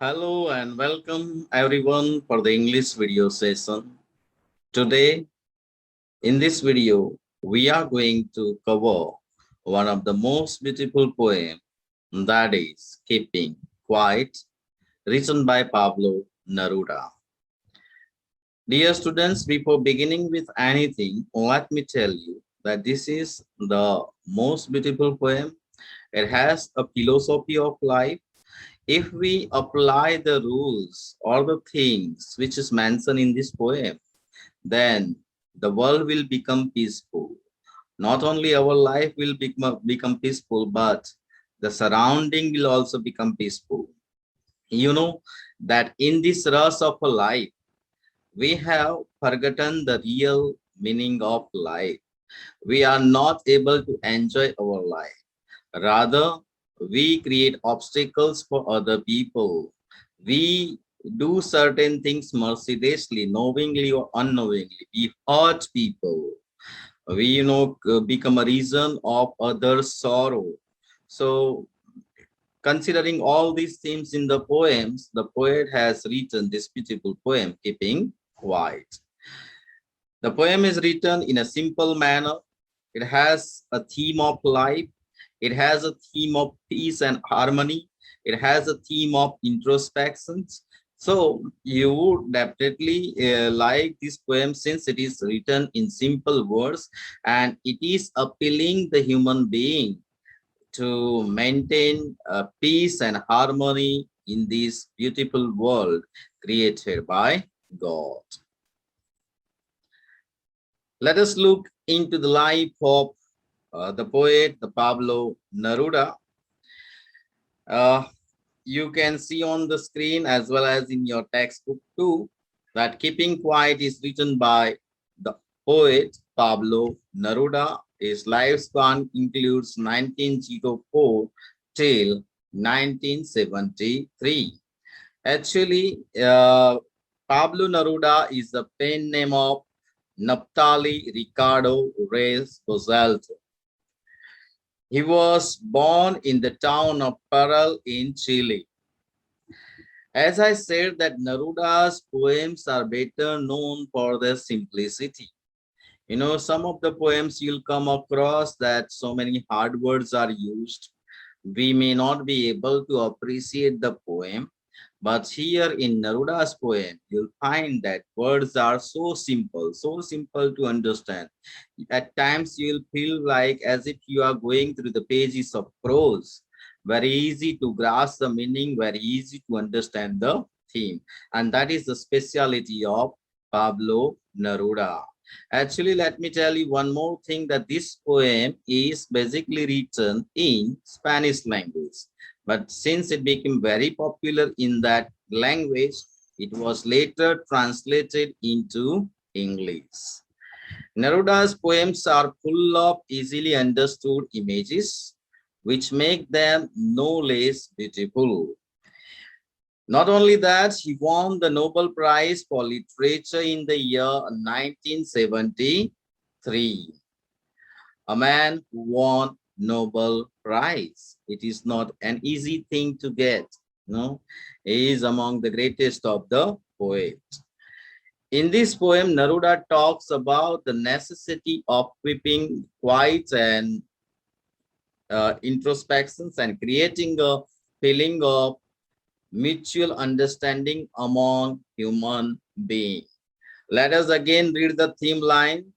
Hello and welcome everyone for the English video session. Today, in this video, we are going to cover one of the most beautiful poems, that is Keeping Quiet, written by Pablo Neruda. Dear students, before beginning with anything, let me tell you that this is the most beautiful poem. It has a philosophy of life. If we apply the rules or the things which is mentioned in this poem, then the world will become peaceful. Not only our life will become peaceful, but the surrounding will also become peaceful. You know that in this rush of a life, we have forgotten the real meaning of life. We are not able to enjoy our life. Rather, we create obstacles for other people. We do certain things mercilessly, knowingly or unknowingly. We hurt people. We, become a reason of others' sorrow. So, considering all these themes in the poems, the poet has written this beautiful poem, Keeping Quiet. The poem is written in a simple manner. It has a theme of life. It has a theme of peace and harmony. It has a theme of introspections. So you would definitely like this poem since it is written in simple words and it is appealing the human being to maintain peace and harmony in this beautiful world created by God. Let us look into the life of the poet, the Pablo Neruda. Uh, you can see on the screen as well as in your textbook too that Keeping Quiet is written by the poet Pablo Neruda. His lifespan includes 1904 till 1973. Actually, Pablo Neruda is the pen name of Naphtali Ricardo Reyes Bosalto. He was born in the town of Parral in Chile. As I said that Neruda's poems are better known for their simplicity. Some of the poems you'll come across that so many hard words are used. We may not be able to appreciate the poem, but here in Neruda's poem, you'll find that words are so simple to understand. At times, you'll feel like as if you are going through the pages of prose. Very easy to grasp the meaning, very easy to understand the theme. And that is the speciality of Pablo Neruda. Actually, let me tell you one more thing that this poem is basically written in Spanish language. But since it became very popular in that language, it was later translated into English. Neruda's poems are full of easily understood images, which make them no less beautiful. Not only that, he won the Nobel Prize for Literature in the year 1973. A man who won Nobel Prize. It is not an easy thing to get. No, he is among the greatest of the poets. In this poem, Neruda talks about the necessity of keeping quiet and introspections and creating a feeling of mutual understanding among human beings. Let us again read the theme line.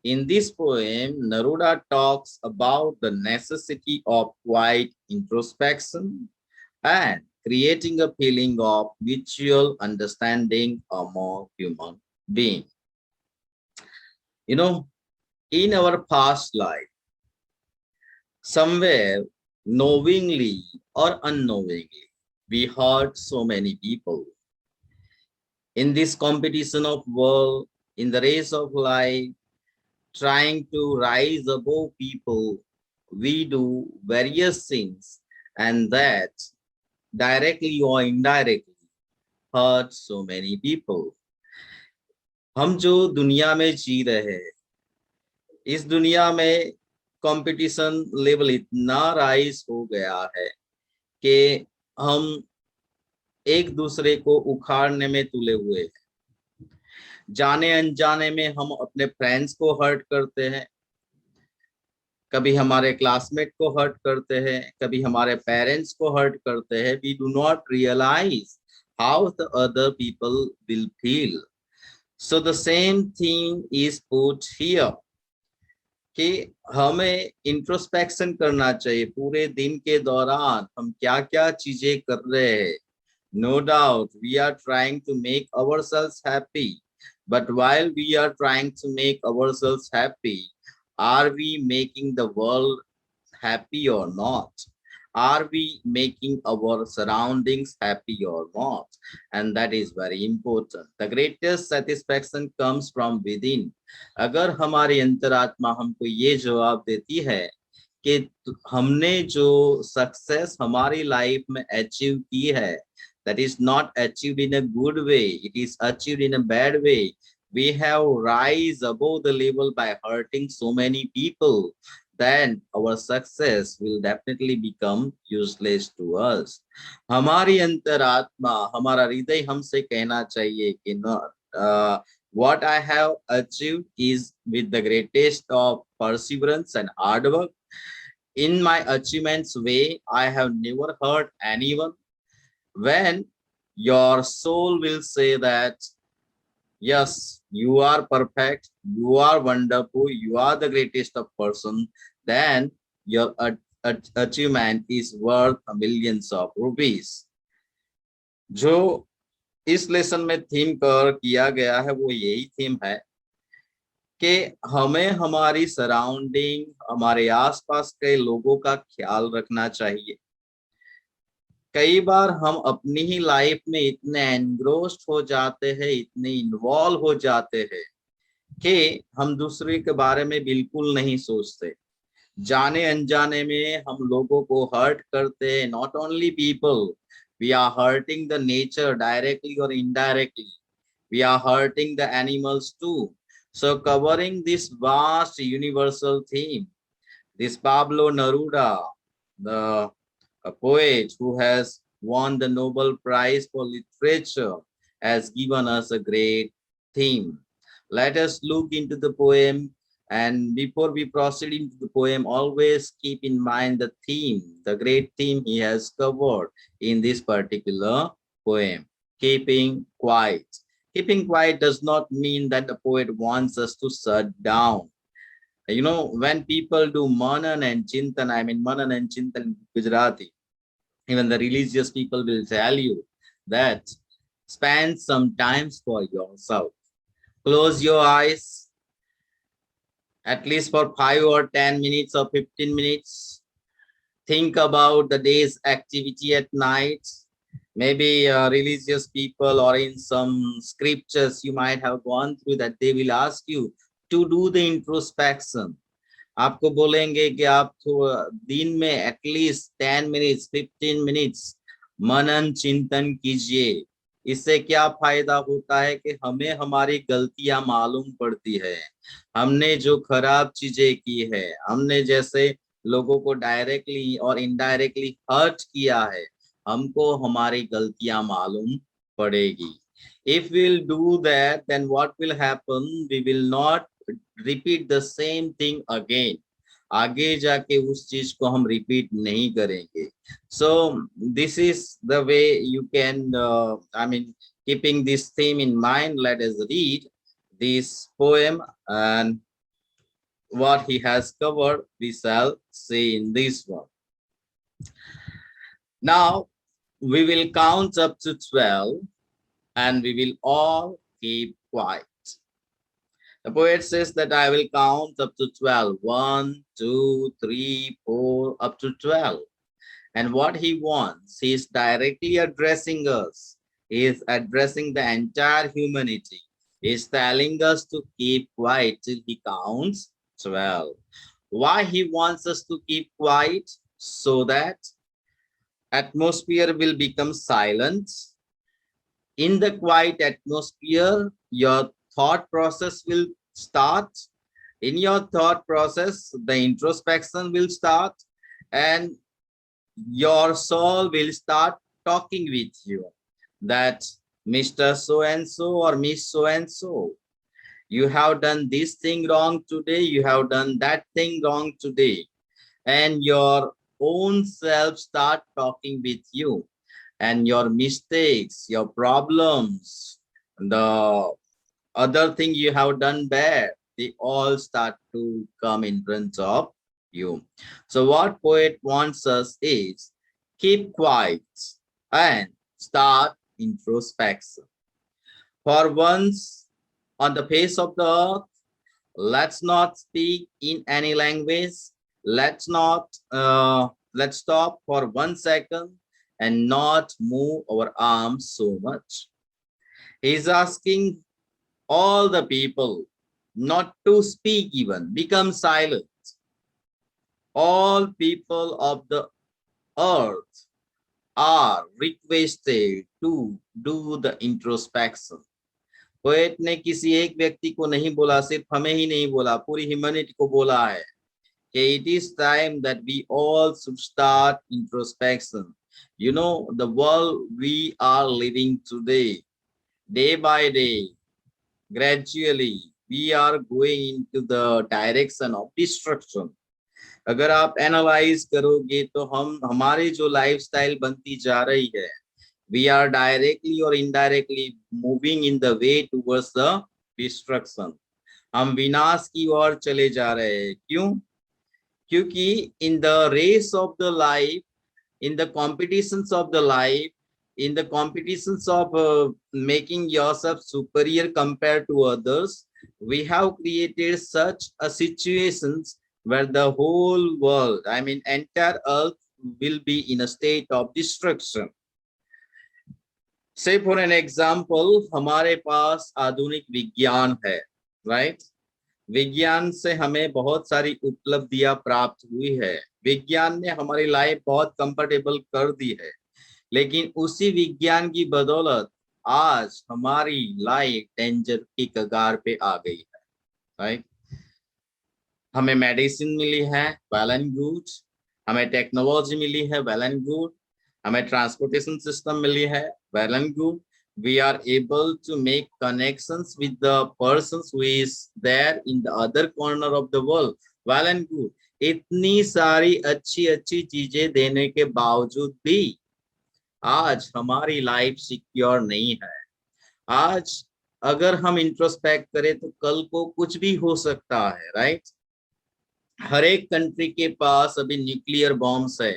In this poem, Neruda talks about the necessity of quiet introspection and creating a feeling of mutual understanding among human beings. You know, in our past life, somewhere knowingly or unknowingly, we hurt so many people. In this competition of world, in the race of life, trying to rise above people, we do various things, and that directly or indirectly hurt so many people. हम जो दुनिया में जी रहे हैं, इस दुनिया में competition level इतना राइज हो गया है कि हम एक दूसरे को उखाड़ने में तुले हुए हैं। जाने अनजाने में हम अपने फ्रेंड्स को हर्ट करते हैं, कभी हमारे क्लासमेट को हर्ट करते हैं, कभी हमारे पेरेंट्स को हर्ट करते हैं। We do not realise how the other people will feel. So the same thing is put here कि हमें इंट्रोस्पेक्शन करना चाहिए पूरे दिन के दौरान हम क्या क्या चीजें कर रहे हैं। No doubt we are trying to make ourselves happy, but while we are trying to make ourselves happy, are we making the world happy or not? Are we making our surroundings happy or not? And that is very important. The greatest satisfaction comes from within. अगर हमारी अंतरात्मा हमको ये जवाब देती है कि हमने जो सक्सेस हमारी लाइफ में अचीव की है, that is not achieved in a good way, it is achieved in a bad way. We have rise above the level by hurting so many people, then our success will definitely become useless to us. हमारी अंतरात्मा, हमारा हृदय हमसे कहना चाहिए कि what I have achieved is with the greatest of perseverance and hard work. In my achievements way, I have never hurt anyone. When your soul will say that yes, you are perfect, you are wonderful, you are the greatest of person, then your achievement is worth millions of rupees. जो इस lesson में theme cover किया गया है वो यही theme है कि हमें हमारी सराउंडिंग, हमारे आसपास के लोगों का ख्याल रखना चाहिए। कई बार हम अपनी ही लाइफ में इतने एनग्रोस्ड हो जाते हैं, इतने इन्वॉल्व हो जाते हैं कि हम दूसरे के बारे में बिल्कुल नहीं सोचते। जाने अनजाने में हम लोगों को हर्ट करते हैं। Not only people, we are hurting the nature directly और indirectly, we are hurting the animals too. So covering this vast universal theme, this Pablo Neruda, a poet who has won the Nobel Prize for Literature, has given us a great theme. Let us look into the poem, and before we proceed into the poem, always keep in mind the theme, the great theme he has covered in this particular poem, keeping quiet. Keeping quiet does not mean that the poet wants us to shut down. You know, when people do Manan and Chintan, I mean Manan and Chintan Gujarati, even the religious people will tell you that spend some time for yourself. Close your eyes at least for 5 or 10 minutes or 15 minutes. Think about the day's activity at night. Maybe religious people or in some scriptures you might have gone through that they will ask you to do the introspection. आपको बोलेंगे कि आप दिन में at least 10 minutes 15 minutes मनन चिंतन कीजिए। इससे क्या फायदा होता है कि हमें हमारी गलतियां मालूम पड़ती है, हमने जो खराब चीजें की है, हमने जैसे लोगों को डायरेक्टली और इनडायरेक्टली हर्ट किया है, हमको हमारी गलतियां मालूम पड़ेगी। If we'll do that, then what will happen? We will not repeat the same thing again. आगे जाके उस चीज को हम रिपीट नहीं करेंगे। So this is the way you can, I mean, keeping this theme in mind, let us read this poem and what he has covered we shall see in this one. Now we will count up to 12 and we will all keep quiet. The poet says that I will count up to 12. 1, 2, 3, 4, up to 12. And what he wants, he is directly addressing us. He is addressing the entire humanity. He is telling us to keep quiet till he counts 12. Why he wants us to keep quiet? So that atmosphere will become silent. In the quiet atmosphere, your thought process will start. In your thought process, the introspection will start and your soul will start talking with you. that Mr. So and so or Miss so and so, you have done this thing wrong today, you have done that thing wrong today, and your own self start talking with you, and your mistakes, your problems, the other thing you have done bad, they all start to come in front of you. So what poet wants us is keep quiet and start introspection. For once on the face of the earth, let's not speak in any language. Let's stop for 1 second and not move our arms so much. He's asking all the people not to speak, even become silent. All people of the earth are requested to do the introspection. Poet ने किसी एक व्यक्ति को नहीं बोला, सिर्फ हमें ही नहीं बोला, पूरी ह्यूमैनिटी को बोला है कि it is time that we all should start introspection. You know, the world we are living today, day by day, gradually we are going into the direction of destruction. अगर आप एनालाइज करोगे तो हमारी जो लाइफस्टाइल बनती जा रही है, we are directly or indirectly moving in the way towards the destruction. हम विनाश की ओर चले जा रहे हैं. क्यों? क्योंकि in the race of the life, in the competitions of the life, in the competitions of making yourself superior compared to others, we have created such a situations where the whole world, I mean entire earth, will be in a state of destruction. Say for an example, हमारे पास आधुनिक विज्ञान है, right? विज्ञान से हमें बहुत सारी उपलब्धियां प्राप्त हुई है. विज्ञान ने हमारी लाइफ बहुत कंफर्टेबल कर दी है, लेकिन उसी विज्ञान की बदौलत आज हमारी लाइफ डेंजर की कगार पे आ गई है, राइट? हमें मेडिसिन मिली है, वेल एंड गुड. हमें टेक्नोलॉजी मिली है, वेल एंड गुड. हमें ट्रांसपोर्टेशन सिस्टम मिली है, well and good. We are able to make connections with the persons who is there in the other corner of the world, well and good. इतनी सारी अच्छी अच्छी चीजें देने के बावजूद भी आज हमारी लाइफ सिक्योर नहीं है. आज अगर हम इंट्रोस्पेक्ट करें तो कल को कुछ भी हो सकता है, राइट? हर एक कंट्री के पास अभी न्यूक्लियर बॉम्ब्स है.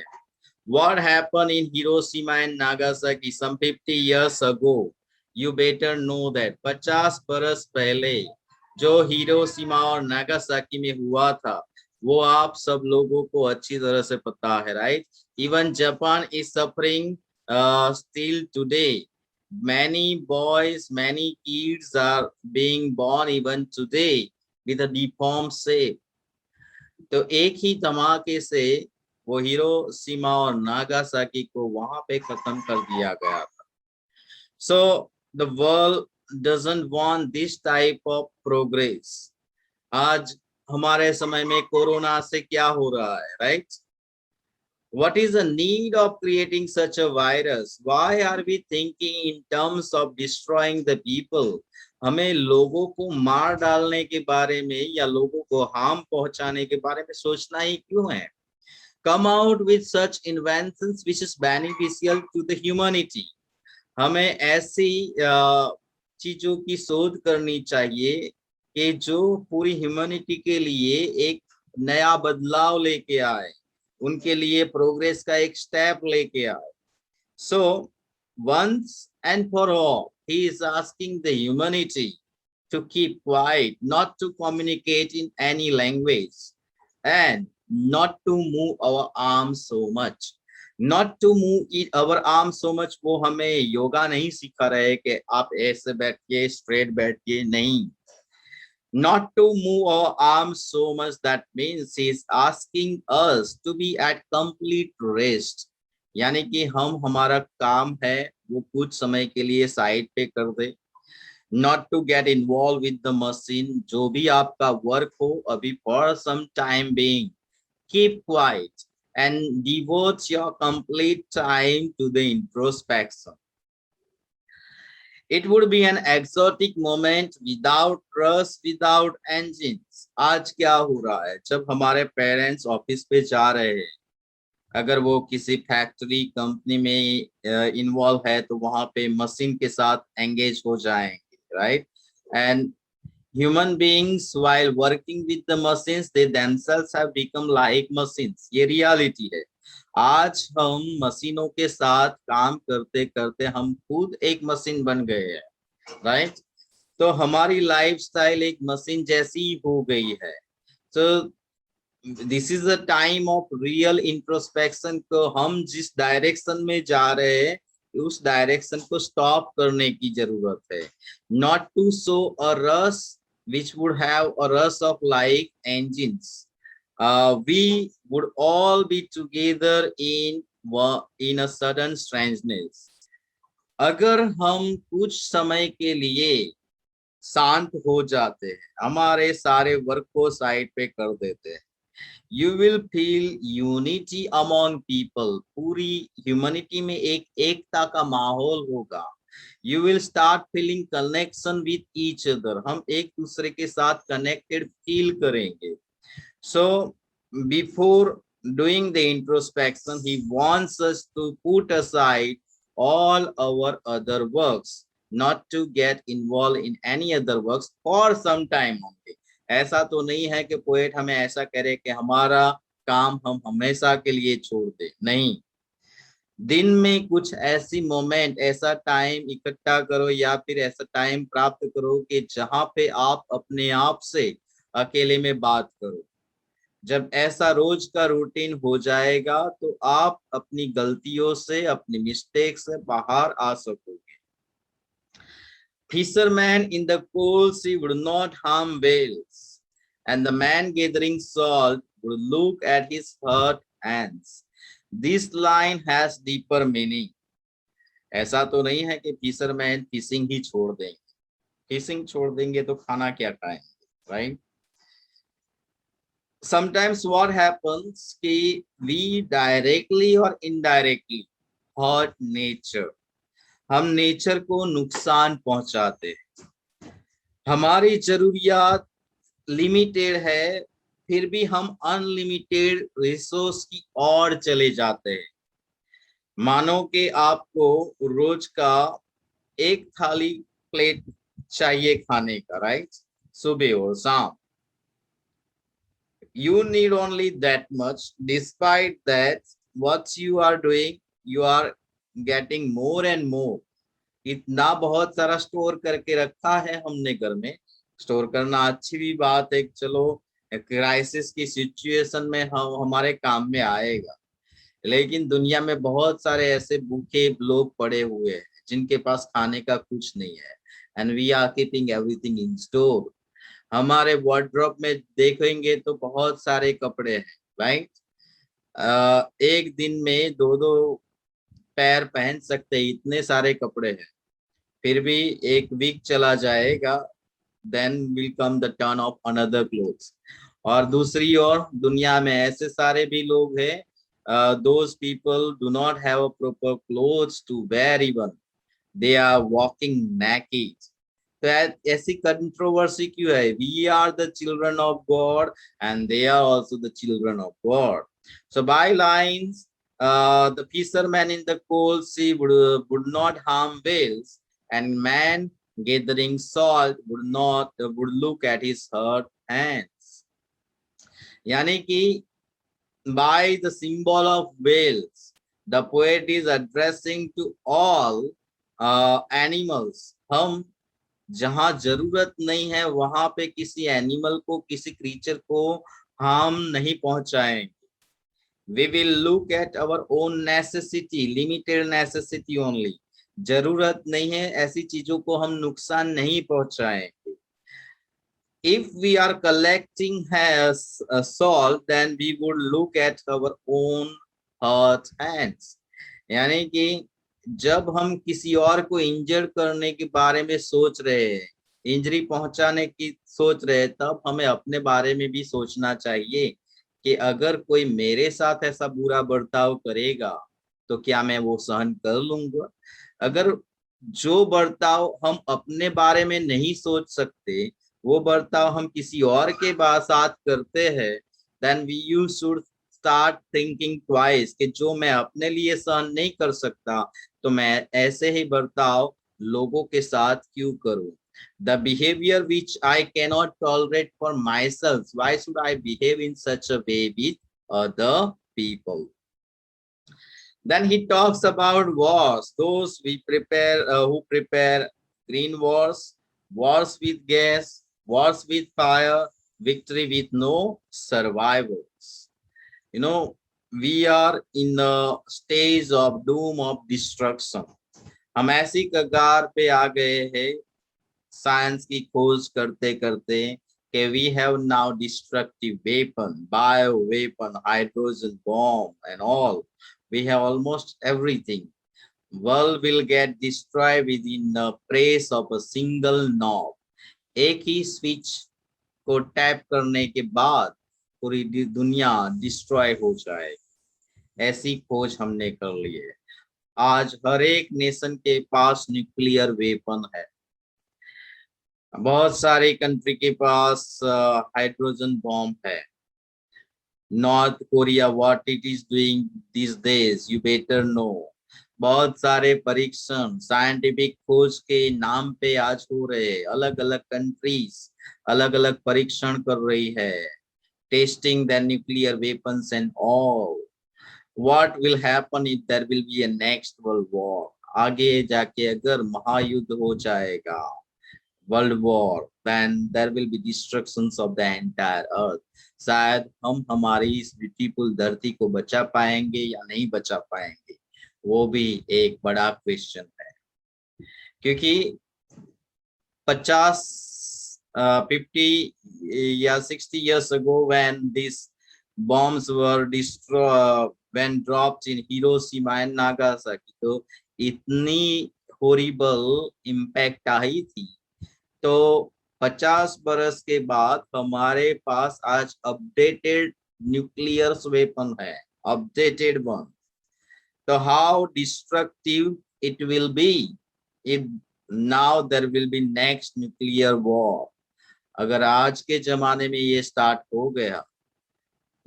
What happened in Hiroshima and Nagasaki some 50 years ago? You better know that. 50 बरस पहले जो हिरोशिमा और नागासाकी में हुआ था, वो आप सब लोगों को अच्छी तरह से पता है, right? Even Japan is suffering still today. Many boys, many kids are being born even today with a deformed shape. तो एक ही धमाके से वो हिरोशिमा और नागासाकी को वहां पे खत्म कर दिया गया था. So the world doesn't want this type of progress. आज हमारे समय में कोरोना से क्या हो रहा है, right? What is the need of creating such a virus? Why are we thinking in terms of destroying the people? हमें लोगों को मार डालने के बारे में या लोगों को हार्म पहुंचाने के बारे में सोचना ही क्यों है? Come out with such inventions which is beneficial to the humanity. हमें ऐसी चीजों की शोध करनी चाहिए कि जो पूरी ह्यूमैनिटी के लिए एक नया बदलाव लेके आए, उनके लिए प्रोग्रेस का एक स्टेप लेके आए. So once and for all, he is asking the humanity to keep quiet, not to communicate in any language, and not to move our arms so much. Not to move our arms so much. वो हमें योगा नहीं सिखा रहे कि आप ऐसे बैठिए, straight बैठिए, नहीं. Not to move our arms so much, that means he is asking us to be at complete rest. यानी कि हम हमारा काम है वो कुछ समय के लिए साइड पे कर दे. Not to get involved with the machine. जो भी आपका वर्क हो अभी for some time being, keep quiet and devote your complete time to the introspection. It would be an exotic moment without rush, without engines. आज क्या हो रहा है, जब हमारे पेरेंट्स ऑफिस पे जा रहे हैं, अगर वो किसी फैक्ट्री कंपनी में इन्वॉल्व है तो वहां पे मशीन के साथ एंगेज हो जाएंगे, right? And human beings while working with the machines they themselves have become like machines. ये रियलिटी है। आज हम मशीनों के साथ काम करते करते हम खुद एक मशीन बन गए हैं, राइट? तो हमारी लाइफस्टाइल एक मशीन जैसी हो गई है। तो this is the time of real introspection को हम जिस डायरेक्शन में जा रहे हैं उस डायरेक्शन को स्टॉप करने की जरूरत है। Not to show a rush which would have a rush of like engines. We would all be together in a sudden strangeness. अगर हम कुछ समय के लिए शांत हो जाते हैं, हमारे सारे वर्क को साइड पे कर देते हैं, you will feel unity among people. पूरी ह्यूमैनिटी में एक एकता का माहौल होगा। You will start feeling connection with each other. हम एक दूसरे के साथ connected feel करेंगे। So before doing the introspection, he wants us to put aside all our other works, not to get involved in any other works for some time only. ऐसा तो नहीं है कि पोएट हमें ऐसा करे कि हमारा काम हम हमेशा के लिए छोड़ दे, नहीं। दिन में कुछ ऐसी मोमेंट, ऐसा टाइम इकट्ठा करो या फिर ऐसा टाइम प्राप्त करो कि जहां पे आप अपने आप से अकेले में बात करो। जब ऐसा रोज का रूटीन हो जाएगा तो आप अपनी गलतियों से, अपनी मिस्टेक से बाहर आ सकोगे। Fisherman in the cold sea would not harm whales, and the man gathering salt would look at his hurt hands. This line has deeper meaning. ऐसा तो नहीं है कि फिशरमैन फिशिंग ही छोड़ देंगे। फिशिंग छोड़ देंगे तो खाना क्या खाएंगे, राइट? Sometimes what happens कि we directly or indirectly hurt nature. हम नेचर को नुकसान पहुंचाते हैं। हमारी जरूरियात लिमिटेड है, फिर भी हम अनलिमिटेड रिसोर्स की ओर चले जाते हैं। मानो कि आपको रोज का एक थाली प्लेट चाहिए खाने का, राइट? सुबह और शाम। You need only that much. Despite that, what you are doing, you are getting more and more. इतना बहुत सारा स्टोर करके रखा है हमने घर में। स्टोर करना अच्छी भी बात है, चलो क्राइसिस की सिचुएशन में हम हमारे काम में आएगा। लेकिन दुनिया में बहुत सारे ऐसे भूखे लोग पड़े हुए हैं जिनके पास खाने का कुछ नहीं है, and we are keeping everything in store. हमारे वार्डरोब में देखेंगे तो बहुत सारे कपड़े हैं, राइट? एक दिन में दो दो पैर पहन सकते, इतने सारे कपड़े हैं। फिर भी एक वीक चला जाएगा, then will come the turn of another clothes. और दूसरी ओर दुनिया में ऐसे सारे भी लोग हैं, those people do not have a proper clothes to wear even. They are walking naked. तो ऐसी कंट्रोवर्सी क्यों है? We are the children of God and they are also the children of God. So by lines, the fisherman in the cold sea would not harm whales, and man gathering salt would look at his hurt hands. यानी कि by the symbol of whales, the poet is addressing to all animals. हम जहां जरूरत नहीं है वहां पे किसी एनिमल को, किसी क्रीचर को हार्म नहीं पहुंचाएंगे। We will look at our own necessity, limited necessity only. जरूरत नहीं है ऐसी चीजों को हम नुकसान नहीं पहुंचाएंगे। If we are collecting salt, then we would look at our own hurt hands. यानी कि जब हम किसी और को इंजर करने के बारे में सोच रहे हैं, इंजरी पहुंचाने की सोच रहे हैं, तब हमें अपने बारे में भी सोचना चाहिए कि अगर कोई मेरे साथ ऐसा बुरा बर्ताव करेगा तो क्या मैं वो सहन कर लूंगा? अगर जो बर्ताव हम अपने बारे में नहीं सोच सकते, वो बर्ताव हम किसी और के साथ करते हैं, then we you should start thinking twice कि जो मैं अपने लिए सहन नहीं कर सकता, तो मैं ऐसे ही बर्ताव लोगों के साथ क्यों करूं? The behavior which I cannot tolerate for myself, why should I behave in such a way with other people? Then he talks about wars, those we prepare, who prepare green wars, wars with gas, wars with fire, victory with no survivors. You know, we are in a stage of doom of destruction. हम ऐसी कगार पे आ गए हैं science की खोज करते करते कि we have now destructive weapon, bio weapon, hydrogen bomb and all. We have almost everything. World will get destroyed within the press of a single knob. एक ही स्विच को टैप करने के बाद पूरी दुनिया डिस्ट्रॉय हो जाए, ऐसी खोज हमने कर ली है। आज हर एक नेशन के पास न्यूक्लियर वेपन है, बहुत सारे कंट्री के पास हाइड्रोजन बॉम्ब है। North Korea what it is doing this days you better know. बहुत सारे परीक्षण साइंटिफिक खोज के नाम पे आज हो रहे, अलग अलग कंट्रीज अलग अलग परीक्षण कर रही है, testing the nuclear weapons and all. What will happen if there will be a next world war? आगे जाके अगर महायुद्ध हो जाएगा, world war, then there will be destructions of the entire earth. शायद हम हमारी इस ब्यूटीफुल धरती को बचा पाएंगे या नहीं बचा पाएंगे, वो भी एक बड़ा क्वेश्चन है। क्योंकि 50 या 60 years ago when these bombs were destroyed, when dropped in Hiroshima and Nagasaki, तो इतनी horrible impact आई थी। तो 50 बरस के बाद हमारे पास आज अपडेटेड न्यूक्लियर वेपन है, अपडेटेड वन। तो how destructive it will be if now there will be next nuclear war. अगर आज के जमाने में ये स्टार्ट हो गया,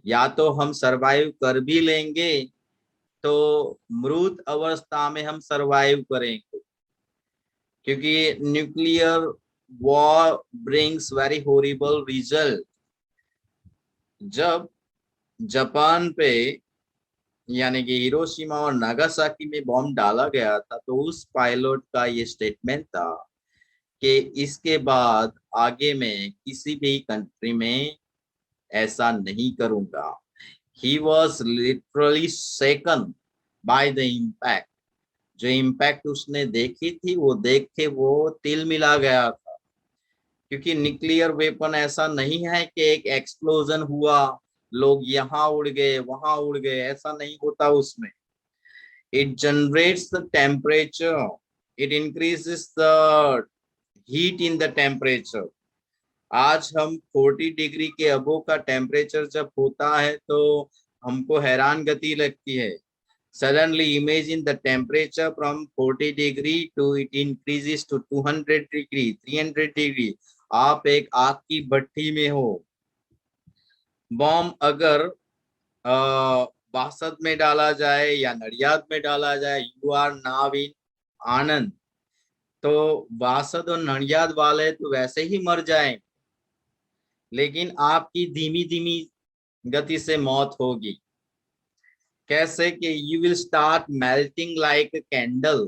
या तो हम सरवाइव कर भी लेंगे, तो मृत अवस्था में हम सरवाइव करेंगे, क्योंकि nuclear war brings very horrible result। जब जापान पे यानी कि हिरोशिमा और नागासाकी में बॉम्ब डाला गया था, तो उस पायलट का ये स्टेटमेंट था कि इसके बाद आगे मैं किसी भी कंट्री में ऐसा नहीं करूंगा। He was literally shaken by the impact। जो इम्पैक्ट उसने देखी थी, वो देख के वो तिल मिला गया था। क्योंकि न्यूक्लियर वेपन ऐसा नहीं है कि एक एक्सप्लोजन हुआ, लोग यहाँ उड़ गए वहां उड़ गए, ऐसा नहीं होता उसमें। It generates the temperature, it increases the heat in the temperature. आज हम 40 डिग्री के अबो का टेम्परेचर जब होता है तो हमको हैरान गति लगती है। Suddenly imagine the temperature from 40 degree to it increases to 200 degree, 300 degree। आप एक आग की भट्टी में हो। बॉम्ब अगर बासत में डाला जाए या नडियाद में डाला जाए, यू आर नाव इन आनंद, तो बासत और नडियाद वाले तो वैसे ही मर जाएं, लेकिन आपकी धीमी धीमी गति से मौत होगी। कैसे कि you will start melting like candle.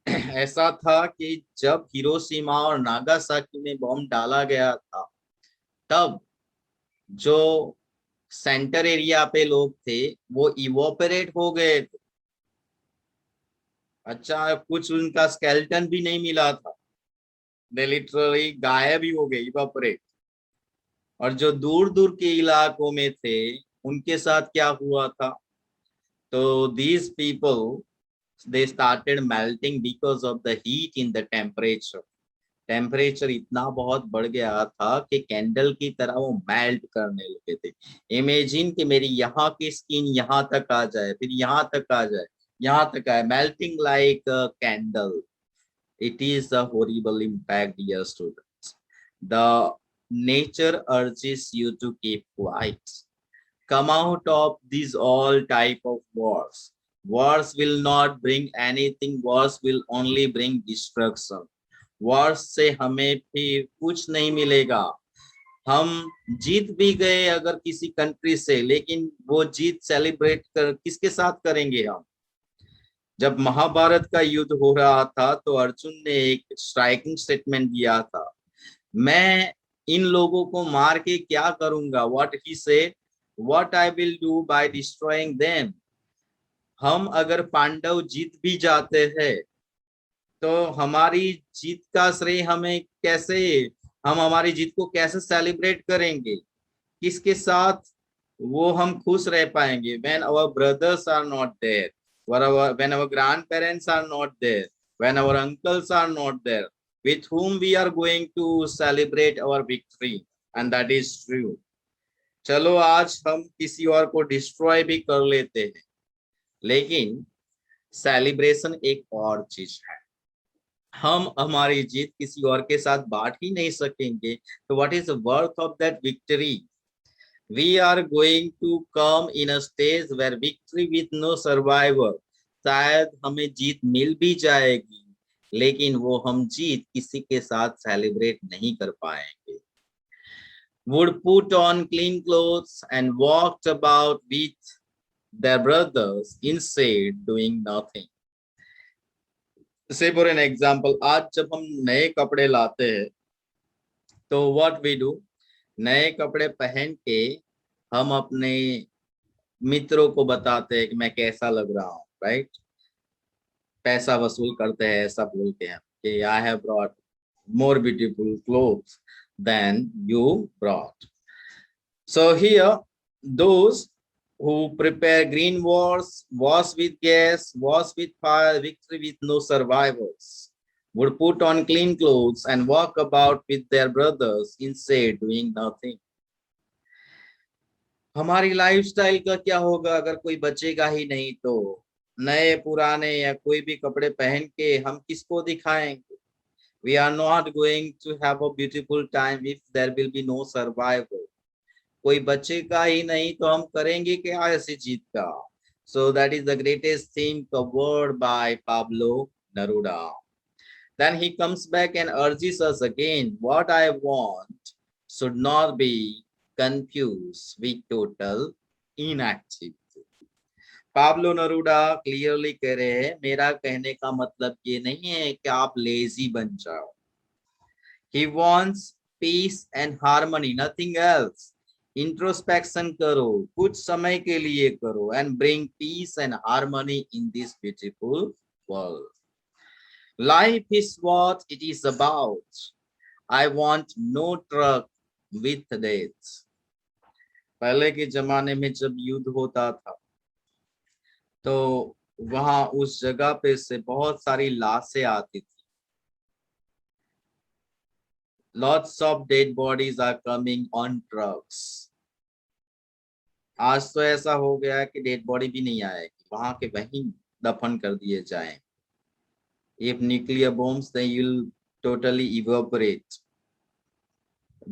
ऐसा था कि जब हिरोशिमा और नागासाकी में बॉम्ब डाला गया था, तब जो सेंटर एरिया पे लोग थे वो इवोपरेट हो गए थे। अच्छा, कुछ उनका स्केलेटन भी नहीं मिला था, दे लिटरली गायब ही हो गए, इवोपरेट। और जो दूर दूर के इलाकों में थे, उनके साथ क्या हुआ था? तो these people, they started melting because of the heat in the temperature। Temperature इतना बहुत बढ़ गया था कि कैंडल की तरह वो मेल्ट करने लगे थे। इमेजिन कि मेरी यहाँ की स्किन यहाँ तक आ जाए, फिर यहाँ तक आ जाए, यहाँ तक है, melting like a candle. It is a horrible impact, dear students. The nature urges you to keep quiet. Come out of these all type of wars. Wars will not bring anything. Wars will only bring destruction. Wars से हमें फिर कुछ नहीं मिलेगा. हम जीत भी गए अगर किसी कंट्री से, लेकिन वो जीत सेलिब्रेट कर किसके साथ करेंगे हम? जब महाभारत का युद्ध हो रहा था तो अर्जुन ने एक स्ट्राइकिंग स्टेटमेंट दिया था, मैं इन लोगों को मार के क्या करूंगा? What he said, what I will do by destroying them. हम अगर पांडव जीत भी जाते हैं तो हमारी जीत का श्रेय हमें कैसे, हम हमारी जीत को कैसे सेलिब्रेट करेंगे? किसके साथ वो हम खुश रह पाएंगे? when our brothers are not there, when our grandparents are not there, when our uncles are not there, with whom we are going to celebrate our victory? And that is true. चलो आज हम किसी और को destroy भी कर लेते हैं, लेकिन सेलिब्रेशन एक और चीज है. हम हमारी जीत किसी और के साथ बांट ही नहीं सकेंगे, तो what is the worth of that victory? We are going to come in a stage where victory with no survivor. शायद हमें जीत मिल भी जाएगी, लेकिन वो हम जीत किसी के साथ सेलिब्रेट नहीं कर पाएंगे. Would put on clean clothes and walked about with their brothers instead doing nothing. Say for an example, आज जब हम नए कपड़े लाते हैं तो what we do, नए कपड़े पहन के हम अपने मित्रों को बताते हैं कि मैं कैसा लग रहा हूँ, राइट? पैसा वसूल करते हैं ऐसा बोलते हैं कि I have brought more beautiful clothes than you brought. So here those who prepare green wars, wars with gas, wars with fire, victory with no survivors, would put on clean clothes and walk about with their brothers instead doing nothing. हमारी lifestyle का क्या होगा अगर कोई बचेगा ही नहीं तो? नए पुराने या कोई भी कपड़े पहन के हम किसको दिखाएंगे? We are not going to have a beautiful time if there will be no survivor. कोई बचेगा ही नहीं तो हम करेंगे क्या ऐसी जीत का? So that is the greatest theme covered by Pablo Neruda. Then he comes back and urges us again, what I want should not be confused with total inactivity. Pablo Neruda clearly कह रहे हैं, मेरा कहने का मतलब ये नहीं है कि आप लेजी बन जाओ. He wants peace and harmony, nothing else. Introspection करो, कुछ समय के लिए करो, and bring peace and harmony in this beautiful world. Life is what it is about. I want no truck with death. पहले के जमाने में जब युद्ध होता था तो वहां उस जगह पे से बहुत सारी लाशें आती थी. Lots of dead bodies are coming on trucks. आज तो ऐसा हो गया है कि डेड बॉडी भी नहीं आएगी, वहां के वहीं दफन कर दिए जाएं. If nuclear bombs, then you'll totally evaporate.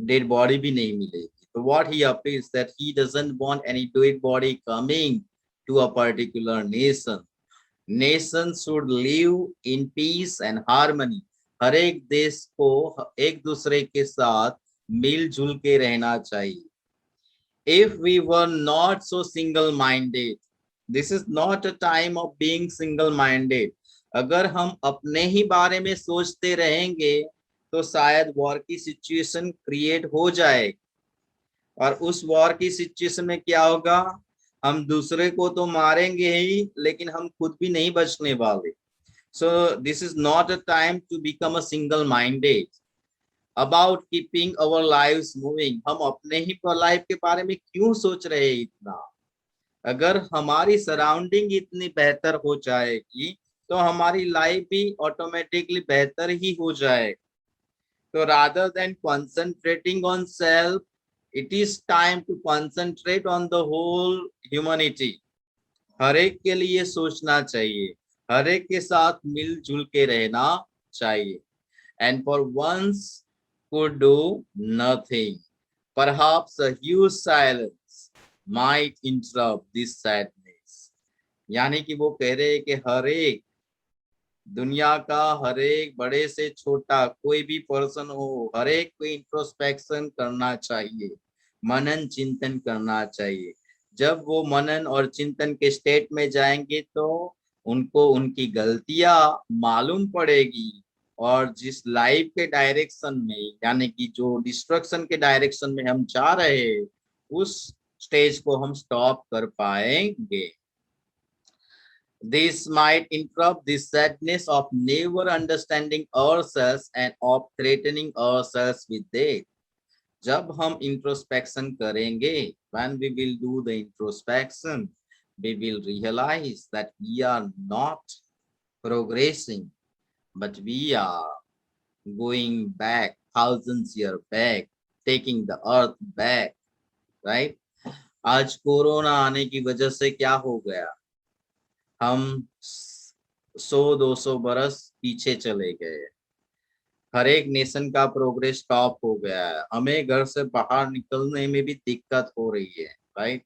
Dead body भी नहीं मिलेगी. So what he appeals that he doesn't want any dead body coming to a particular nation. Nations should live in peace and harmony. हर एक देश को एक दूसरे के साथ मिलजुल के रहना चाहिए. If we were not so single-minded, this is not a time of being single-minded. अगर हम अपने ही बारे में सोचते रहेंगे तो शायद वॉर की सिचुएशन क्रिएट हो जाए, और उस वॉर की सिचुएशन में क्या होगा, हम दूसरे को तो मारेंगे ही लेकिन हम खुद भी नहीं बचने वाले. So this is not a time to become a single-minded about keeping our lives moving. हम अपने ही लाइफ के बारे में क्यों सोच रहे हैं इतना? अगर हमारी सराउंडिंग इतनी बेहतर हो जाएगी तो हमारी लाइफ भी ऑटोमेटिकली बेहतर ही हो जाएगी. So rather than concentrating on self, it is time to concentrate on the whole humanity. हर एक के लिए सोचना चाहिए, हर एक के साथ मिलजुल के रहना चाहिए। And for once could do nothing. Perhaps a huge silence might interrupt this sadness. यानी कि वो कह रहे हैं कि हर एक दुनिया का हर एक बड़े से छोटा कोई भी पर्सन हो, हर एक को इंट्रोस्पेक्शन करना चाहिए, मनन चिंतन करना चाहिए। जब वो मनन और चिंतन के स्टेट में जाएंगे तो उनको उनकी गलतियां मालूम पड़ेगी, और जिस लाइफ के डायरेक्शन में, यानी कि जो डिस्ट्रक्शन के डायरेक्शन में हम जा रहे हैं, उस स्टेज को हम स्टॉप कर पाएंगे। This might interrupt the sadness of never understanding ourselves and of threatening ourselves with death. जब हम इंट्रोस्पेक्शन करेंगे, when we will do the introspection, we will realize that we are not progressing, but we are going back thousands years back, taking the earth back, right? आज corona आने की वजह से क्या हो गया, हम 100-200 बरस पीछे चले गए। हर एक नेशन का प्रोग्रेस स्टॉप हो गया है, हमें घर से बाहर निकलने में भी दिक्कत हो रही है, right?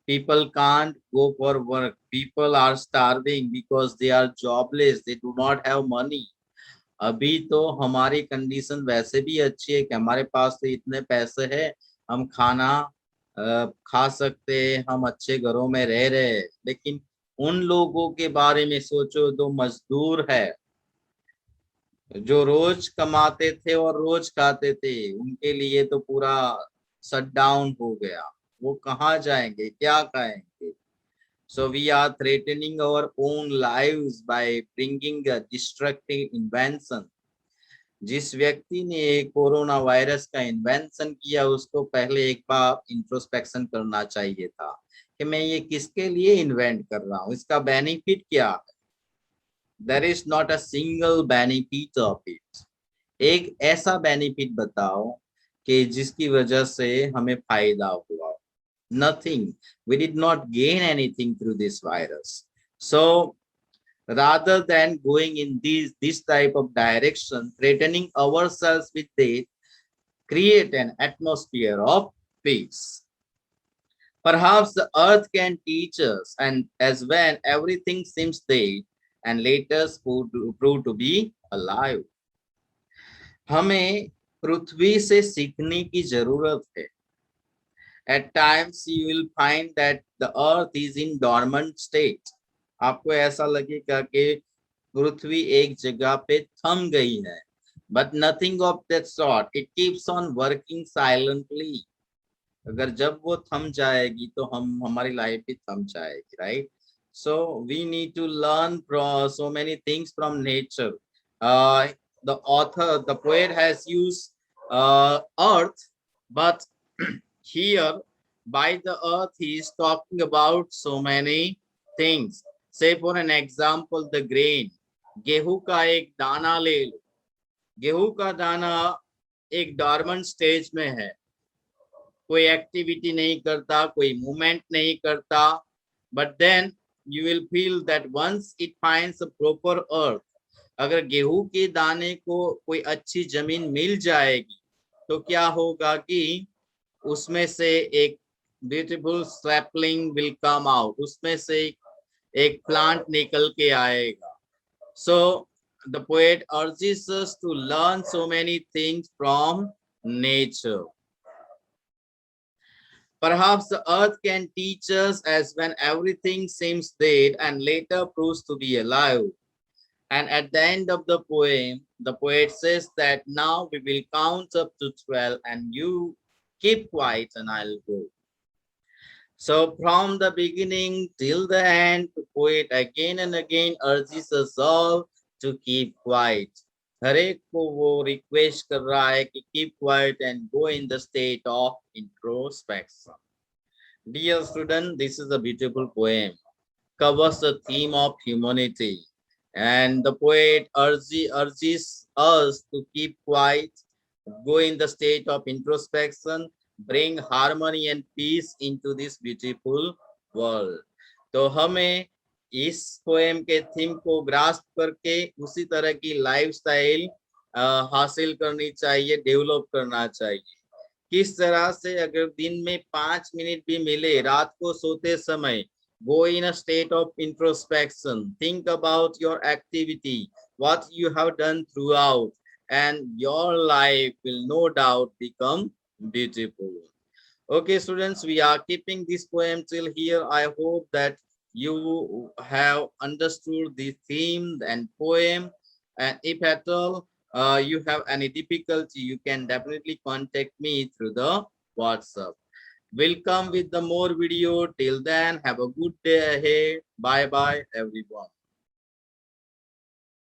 People can't go for work, people are starving because they are jobless, they do not have money. अभी तो हमारी कंडीशन वैसे भी अच्छी है कि हमारे पास तो इतने पैसे हैं, हम खाना खा सकते हैं, हम अच्छे घरों में रह रहे हैं। लेकिन उन लोगों के बारे में सोचो जो मजदूर है, जो रोज कमाते थे और रोज खाते थे, उनके लिए तो पूरा शट डाउन हो गया। वो कहाँ जाएंगे, क्या खाएंगे? So we are threatening our own lives by bringing a destructive invention. जिस व्यक्ति ने कोरोना वायरस का इन्वेंशन किया, उसको पहले एक बार इंट्रोस्पेक्शन करना चाहिए था कि मैं ये किसके लिए इन्वेंट कर रहा हूँ, इसका बेनिफिट क्या है। There is not a single benefit of it. एक ऐसा बेनिफिट बताओ कि जिसकी वजह से हमें फायदा हुआ। Nothing. We did not gain anything through this virus. So rather than going in this type of direction, threatening ourselves with death, create an atmosphere of peace. Perhaps the earth can teach us, and as when everything seems dead, and later prove to be alive. हमें पृथ्वी से सीखने की जरूरत है। At times you will find that the earth is in dormant state. आपको ऐसा लगेगा कि पृथ्वी एक जगह पे थम गई है, but nothing of that sort. It keeps on working silently. अगर जब वो थम जाएगी तो हमारी लाइफ भी थम जाएगी, right? So we need to learn from so many things from nature. The author, the poet has used earth, but here by the earth he is talking about so many things. Say for an example, the grain. गेहूं का एक दाना ले लो, गेहूं का दाना एक dormant stage में है, कोई एक्टिविटी नहीं करता, कोई मूवमेंट नहीं करता, but then you will feel that once it finds a proper earth, अगर गेहूं के दाने को कोई अच्छी जमीन मिल जाएगी तो क्या होगा कि उसमें से एक beautiful sapling will come out, उसमें से एक प्लांट निकल के आएगा। So the poet urges us to learn so many things from nature. Perhaps the earth can teach us as when everything seems dead and later proves to be alive. And at the end of the poem, the poet says that now we will count up to 12 and you keep quiet and I'll go. So from the beginning till the end, the poet again and again urges us all to keep quiet. हर एक को वो request कर रहा है कि keep quiet and go in the state of introspection. Dear student, this is a beautiful poem, covers the theme of humanity, and the poet urges us to keep quiet, go in the state of introspection, bring harmony and peace into this beautiful world. तो हमें इस poem के theme को grasp करके उसी तरह की lifestyle हासिल करनी चाहिए, डेवलप करना चाहिए। किस तरह से, अगर दिन में 5 मिनट भी मिले रात को सोते समय, go in a state of introspection, think about your activity, what you have done throughout, and your life will no doubt become beautiful. Okay, students, we are keeping this poem till here. I hope that you have understood the theme and poem. And if at all you have any difficulty, you can definitely contact me through the WhatsApp. We'll come with the more video. Till then, have a good day ahead. Bye bye, everyone.